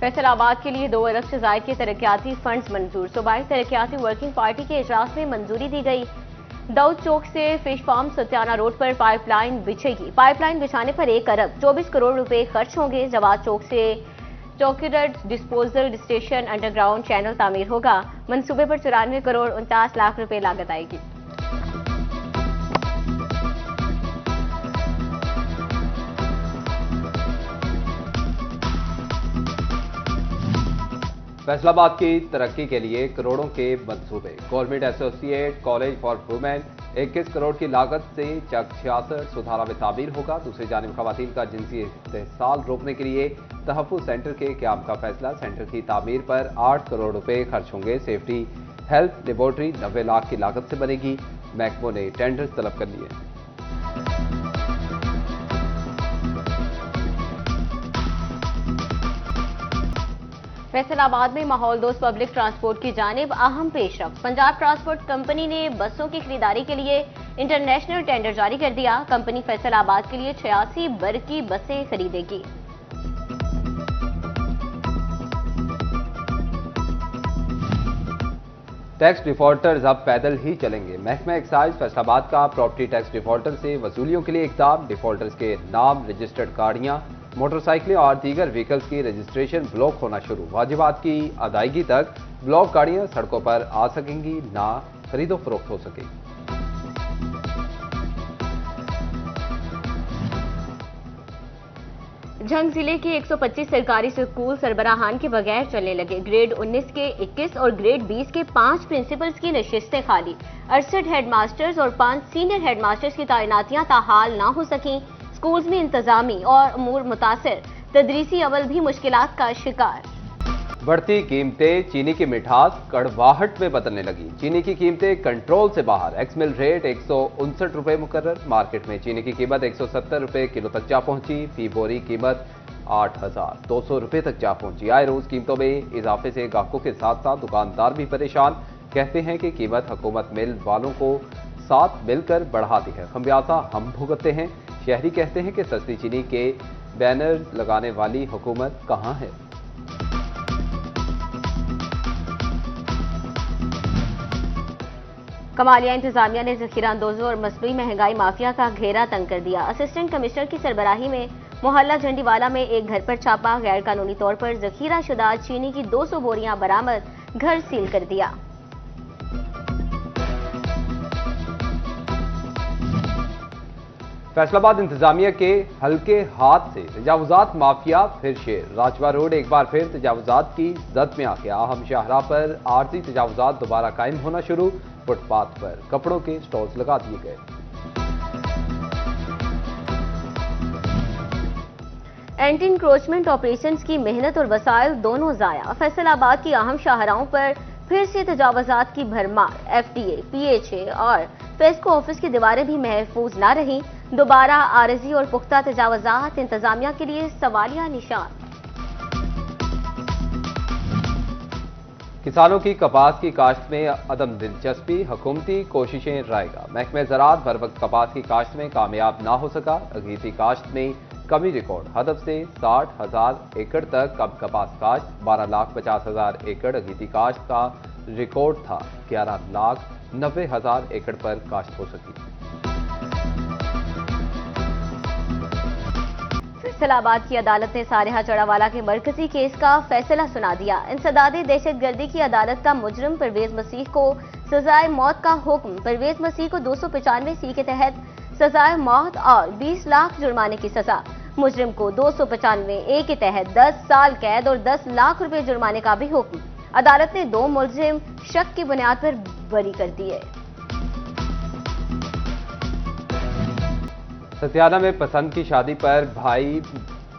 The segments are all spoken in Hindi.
फैसलाबाद के लिए 2 अरब से ज्यादा के तरक्याती फंड्स मंजूर। सूबाई तरक्याती वर्किंग पार्टी के इजलास में मंजूरी दी गई। दाऊद चौक से फिश फार्म सत्याना रोड पर पाइपलाइन बिछेगी। पाइपलाइन बिछाने पर 1 अरब 24 करोड़ रुपए खर्च होंगे। जवाद चौक से चौकीरड डिस्पोजल स्टेशन अंडरग्राउंड चैनल तामीर होगा। मंसूबे पर 94 करोड़ 49 लाख रुपए लागत आएगी। फैसलाबाद की तरक्की के लिए करोड़ों के मंसूबे। Government associate college for women 21 crore की लागत से चक 66 सुधारा में तामीर होगा। दूसरी जानिब खवातीन का जिनसी इस्तेहसाल रोकने के लिए तहफ़्फ़ुज़ सेंटर के क़याम का फैसला। सेंटर की तामीर पर 8 करोड़ रुपए खर्च होंगे। सेफ्टी हेल्थ लेबॉर्ट्री 90 लाख की लागत से बनेगी। महकमों ने टेंडर्स तलब कर लिए। फैसलाबाद में माहौल दोस्त पब्लिक ट्रांसपोर्ट की जानिब अहम पेशरफ्त। पंजाब ट्रांसपोर्ट कंपनी ने बसों की खरीदारी के लिए इंटरनेशनल टेंडर जारी कर दिया। कंपनी फैसलाबाद के लिए 86 बरकी बसें खरीदेगी। टैक्स डिफॉल्टर्स अब पैदल ही चलेंगे। महकमा एक्साइज फैसलाबाद का प्रॉपर्टी टैक्स डिफॉल्टर से वसूलियों के लिए इक़दाम। डिफॉल्टर्स के नाम, रजिस्टर्ड गाड़ियां, मोटरसाइकिलें और दीगर व्हीकल्स की रजिस्ट्रेशन ब्लॉक होना शुरू। वाजिबात की अदायगी तक ब्लॉक गाड़ियां सड़कों पर आ सकेंगी, ना खरीदो फरोख्त हो सकेगी। झंग जिले के 125 सरकारी स्कूल सरबराहान के बगैर चलने लगे। ग्रेड 19 के 21 और ग्रेड 20 के 5 प्रिंसिपल्स की नशिस्तें खाली। 68 हेडमास्टर्स और 5 सीनियर हेडमास्टर्स की तैनातियां ताहाल ना हो सकी। स्कूल्स में इंतजामी और अमूर मुतासिर, तदरीसी अमल भी मुश्किलात का शिकार। बढ़ती कीमतें, चीनी की मिठास कड़वाहट में बदलने लगी। चीनी की कीमतें कंट्रोल से बाहर। एक्स मिल रेट 159 रुपए मुकर्रर। मार्केट में चीनी की कीमत 170 रुपए किलो तक जा पहुंची। फी बोरी कीमत 8,200 रुपए तक जा पहुंची। आए रोज कीमतों में इजाफे से ग्राहकों के साथ साथ दुकानदार भी परेशान। कहते हैं कि कीमत हुकूमत मिल वालों को साथ मिलकर बढ़ाती है, खमियाजा हम भुगतते हैं। शहरी कहते हैं कि सस्ती चीनी के बैनर लगाने वाली हुकूमत कहां है। कमालिया इंतजामिया ने जखीरा अंदोजों और मसनूई महंगाई माफिया का घेरा तंग कर दिया। असिस्टेंट कमिश्नर की सरबराही में मोहल्ला झंडीवाला में एक घर पर छापा। गैर कानूनी तौर पर जखीरा शुदा चीनी की 200 बोरियां बरामद। घर सील कर दिया। फैसलाबाद इंतजामिया के हल्के हाथ से तजावुजात माफिया फिर शेर। राजवा रोड एक बार फिर तजावुजात की जद में आ गया। अहम शाहराह पर आरजी तजावुजात दोबारा कायम होना शुरू। फुटपाथ पर कपड़ों के स्टॉल्स लगा दिए गए। एंटी इंक्रोचमेंट ऑपरेशंस की मेहनत और वसाइल दोनों जाया। फैसलाबाद की अहम शाहराहों पर फिर से तजावुजात की भरमार। एफडीए, पीएचए और पेस्को ऑफिस की दीवारें भी महफूज न रहीं। दोबारा आरजी और पुख्ता तजावुजात इंतजामिया के लिए सवालिया निशान। किसानों की कपास की काश्त में अदम दिलचस्पी। हुकूमती कोशिशें रायगा। महकमे ज़राअत बर वक्त कपास की काश्त में कामयाब ना हो सका। अगीती काश्त में कमी रिकॉर्ड। हदफ से 60,000 एकड़ तक कम कपास काश्त। 12,50,000 एकड़ अगीती काश्त का रिकॉर्ड था। 11,90,000 एकड़ पर काश्त हो सकी। फैसलाबाद की अदालत ने सारेहा चढ़ावाला के मरकजी केस का फैसला सुना दिया। इंसदादे दहशतगर्दी की अदालत का मुजरिम परवेज मसीह को सजाए मौत का हुक्म। परवेज मसीह को 295 सी के तहत सजाए मौत और 20 लाख जुर्माने की सजा। मुजरिम को 295 ए के तहत 10 साल कैद और 10 लाख रुपए जुर्माने का भी हुक्म। अदालत ने 2 मुलजिम शक की बुनियाद पर बरी कर दिए। सत्याना में पसंद की शादी पर भाई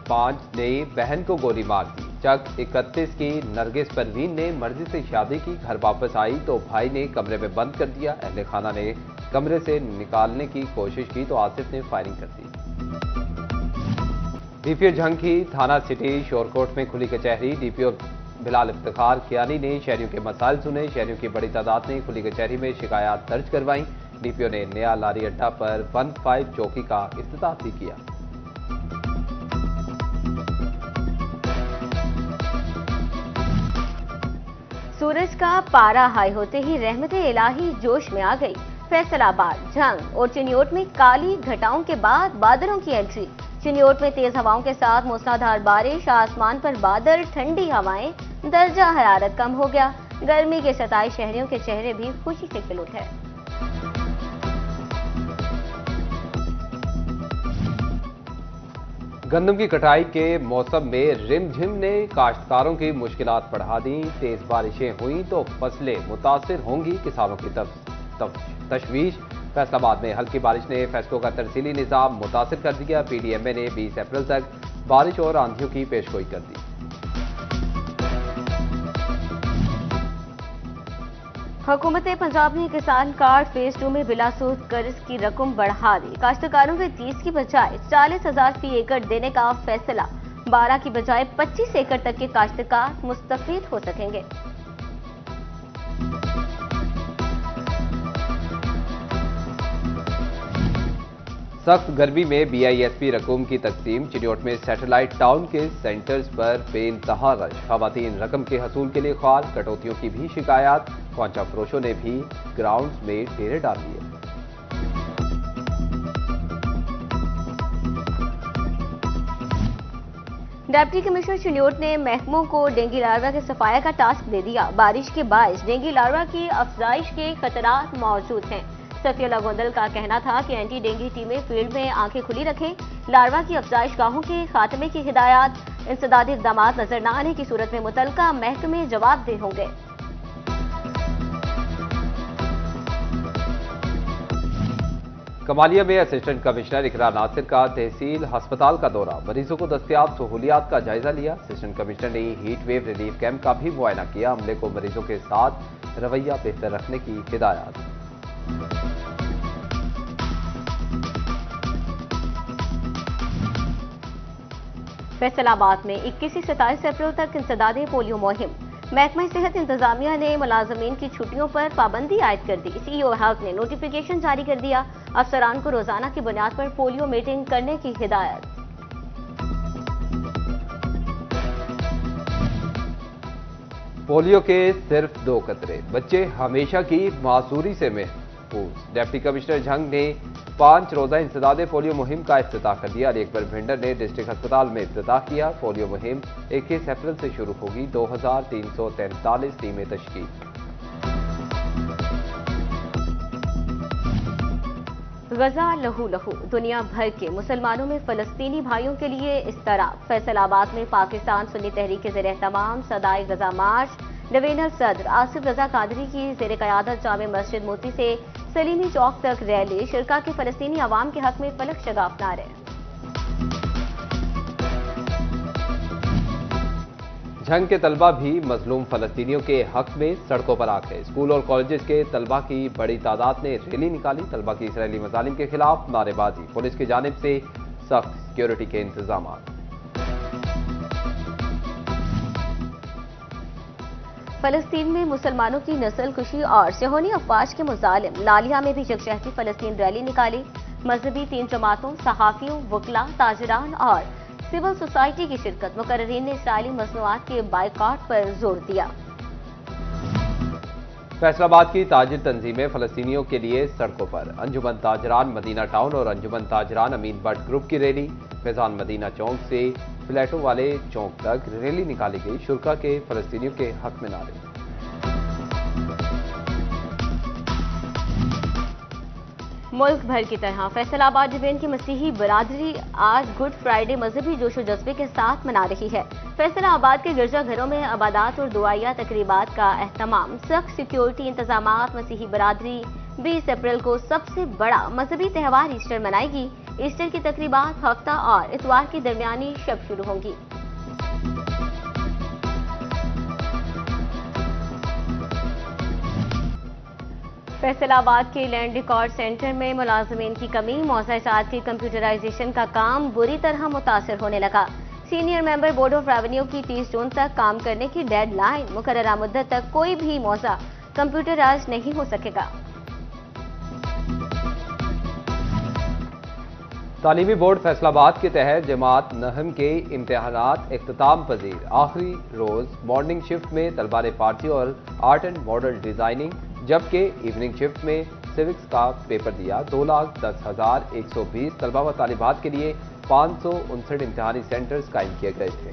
5 ने बहन को गोली मार दी। चक 31 की नरगिस परवीन ने मर्जी से शादी की। घर वापस आई तो भाई ने कमरे में बंद कर दिया। अहले खाना ने कमरे से निकालने की कोशिश की तो आसिफ ने फायरिंग कर दी। डीपीओ झंग की थाना सिटी शोरकोट में खुली कचहरी। डीपीओ बिलाल इफ्तिखार कियानी ने शहरियों के मसाइल सुने। शहरियों की बड़ी तादाद ने खुली कचहरी में शिकायत दर्ज करवाई। डीपीओ ने नया लारी अड्डा पर 15 चौकी का इफ्तिताह भी किया। सूरज का पारा हाई होते ही रहमते इलाही जोश में आ गई। फैसलाबाद, झंग और चिन्योट में काली घटाओं के बाद बादलों की एंट्री। चिन्योट में तेज हवाओं के साथ मूसलाधार बारिश, आसमान पर बादल, ठंडी हवाएं, दर्जा हरारत कम हो गया। गर्मी के सताए शहरियों के चेहरे भी खुशी से खिल उठे। गंदम की कटाई के मौसम में रिमझिम ने काश्तकारों की मुश्किलात बढ़ा दी। तेज बारिशें हुई तो फसलें मुतासिर होंगी, किसानों की तशवीश। फैसलाबाद में हल्की बारिश ने फैसलों का तरसीली निजाम मुतासिर कर दिया। पीडीएमए ने 20 अप्रैल तक बारिश और आंधियों की पेशगोई कर दी। हुकूमत पंजाब ने किसान कार्ड फेज 2 में बिला सूद कर्ज की रकम बढ़ा दी। काश्तकारों को 30 की बजाय 40,000 फी एकड़ देने का फैसला। 12 की बजाय 25 एकड़ तक के काश्तकार मुस्तफीद हो सकेंगे। सख्त गर्मी में बीआईएसपी रकूम की तकसीम। चिन्योट में सैटेलाइट टाउन के सेंटर्स पर बेइंतहा रश। खवातीन रकम के हसूल के लिए ख्वार, कटौतियों की भी शिकायत। ख्वांचा फरोशों ने भी ग्राउंड्स में डेरे डाल दिए। डिप्टी कमिश्नर चिन्योट ने महकमों को डेंगू लार्वा के सफाया का टास्क दे दिया। बारिश के बायस डेंगू लार्वा की अफजाइश के खतरात मौजूद हैं। सफिया गोंदल का कहना था कि एंटी डेंगू टीमें फील्ड में आंखें खुली रखें। लार्वा की अफजाइश गाहों के खात्मे की हिदायत। इंसदादी इक़दाम नजर न आने की सूरत में मुतल्लिका महकमे जवाबदेह होंगे। कमालिया में असिस्टेंट कमिश्नर इकरा नासिर का तहसील अस्पताल का दौरा। मरीजों को दस्तयाब सहूलियात का जायजा लिया। असिस्टेंट कमिश्नर ने हीट वेव रिलीफ कैंप का भी मुआयना किया। अमले को मरीजों के साथ रवैया बेहतर रखने की हिदायत। फैसलाबाद में 21 से 27 अप्रैल तक इंसदादी पोलियो मुहिम। महकमा सेहत इंतजामिया ने मुलाजमीन की छुट्टियों पर पाबंदी आयद कर दी। सीईओ हेल्थ ने नोटिफिकेशन जारी कर दिया। अफसरान को रोजाना की बुनियाद पर पोलियो मीटिंग करने की हिदायत। पोलियो के सिर्फ 2 कतरे, बच्चे हमेशा की मासूरी से महफूज। डिप्टी कमिश्नर झंग ने 5 रोजा इंसदादे पोलियो मुहिम का इफ्तिताह कर दिया। अली अकबर भिंडर ने डिस्ट्रिक्ट अस्पताल में इफ्तिताह किया। पोलियो मुहिम 21 अप्रैल से शुरू होगी। 2343 टीमें तश्कील। गजा लहू लहू, दुनिया भर के मुसलमानों में फलस्तीनी भाइयों के लिए इस तरह। फैसलाबाद में पाकिस्तान सुन्नी तहरीक के ज़ेर एहतमाम सदाई गजा मार्च। डिवीजनल सदर आसिफ रजा कादरी की ज़ेर क़यादत जामे मस्जिद मोती से सलीमी चौक तक रैली। शिरका के फलस्तीनी अवाम के हक में फलक शगाफ नारे। झंग के तलबा भी मजलूम फलस्तीनियों के हक में सड़कों पर आ गए। स्कूल और कॉलेजेस के तलबा की बड़ी तादाद ने रैली निकाली। तलबा की इसराइली मजालिम के खिलाफ नारेबाजी। पुलिस की जानिब से सख्त सिक्योरिटी के इंतजाम। फलस्तीन में मुसलमानों की नस्ल कुशी और सेहोनी अफवाज के मुजालिम। लालिया में भी यकजहती फलस्तीन रैली निकाली। मजहबी 3 जमातों, सहाफियों, वकला, ताजरान और सिविल सोसाइटी की शिरकत। मुकर्रीन ने इसराइली मसनूआत के बाइकआउट पर जोर दिया। फैसलाबाद की ताजिर तंजीमें फलस्तीनियों के लिए सड़कों पर। अंजुमन ताजरान मदीना टाउन और अंजुमन ताजरान अमीन भट्ट ग्रुप की रैली। फैजान मदीना चौक से फ्लैटों वाले चौक तक रैली निकाली गई। शुरा के फलस्तीनियों के हक में नारे। मुल्क भर की तरह फैसलाबाद डिवीजन की मसीही बरादरी आज गुड फ्राइडे मजहबी जोशो जज्बे के साथ मना रही है। फैसलाबाद के गिरजाघरों में अबादात और दुआया तकरीबात का एहतमाम। सख्त सिक्योरिटी इंतजाम। मसीही बरादरी 20 अप्रैल को सबसे बड़ा मजहबी त्यौहार ईस्टर मनाएगी। ईस्टर की तकरीबात हफ्ता और इतवार की दरमियानी शब शुरू होंगी। फैसलाबाद के लैंड रिकॉर्ड सेंटर में मुलाजमीन की कमी। मौज़ाजात की कंप्यूटराइजेशन का काम बुरी तरह मुतासर होने लगा। Senior member board of revenue की 30 जून तक काम करने की डेडलाइन। मुकर्ररा मुद्दत तक कोई भी मौज़ा कंप्यूटराइज नहीं हो सकेगा। तालीमी बोर्ड फैसलाबाद के तहत जमात नहम के इम्तिहानात इख्तिताम पजीर आखिरी रोज मॉर्निंग शिफ्ट में तलबा ने फारसी और आर्ट एंड मॉडल डिजाइनिंग, जबकि इवनिंग शिफ्ट में सिविक्स का पेपर दिया। 2,10,120 तलबा व तालिबात के लिए 559 इम्तिहानी सेंटर्स कायम किए गए थे।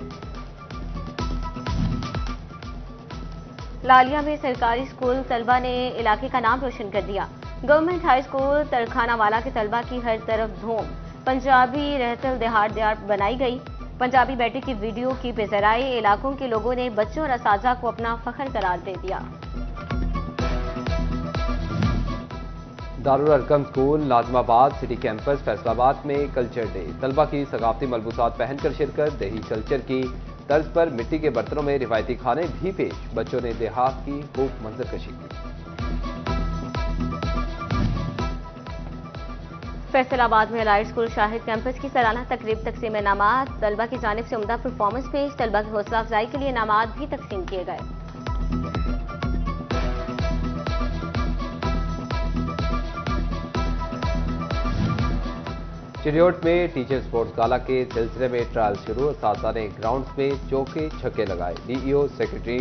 लालिया में सरकारी स्कूल तलबा ने इलाके का नाम रोशन कर दिया। गवर्नमेंट हाई स्कूल तरखानावाला के तलबा की हर तरफ धूम, पंजाबी रहतल दिहाड़ बनाई गई। पंजाबी बैठक की वीडियो की बेजराए इलाकों के लोगों ने बच्चों और असाजा को अपना फख्र करार दे दिया। Darul Arkham school Najmabad city campus Faisalabad में कल्चर डे, तलबा की सकाफती मलबूसात पहनकर शिरकत, देही कल्चर की तर्ज पर मिट्टी के बर्तनों में रिवायती खाने भी पेश, बच्चों ने देहात की खूब मंजरकशी की। फैसलाबाद में अलाइड स्कूल शाहिद कैंपस की सालाना तकरीब तकसीम इनामात, तलबा की जानिब से उम्दा परफॉर्मेंस पेश, तलबा की हौसला अफजाई के लिए इनामात भी तकसीम किए गए। चिरियोट में टीचर स्पोर्ट्स गाला के सिलसिले में ट्रायल शुरू, असातिज़ा ने ग्राउंड्स में चौके छक्के लगाए। DEO secretary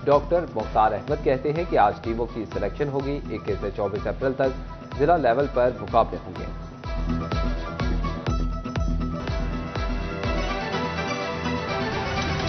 doctor Mukhtar Ahmad कहते हैं कि आज टीमों की सिलेक्शन होगी। 21 से 24 अप्रैल तक जिला लेवल पर मुकाबले होंगे।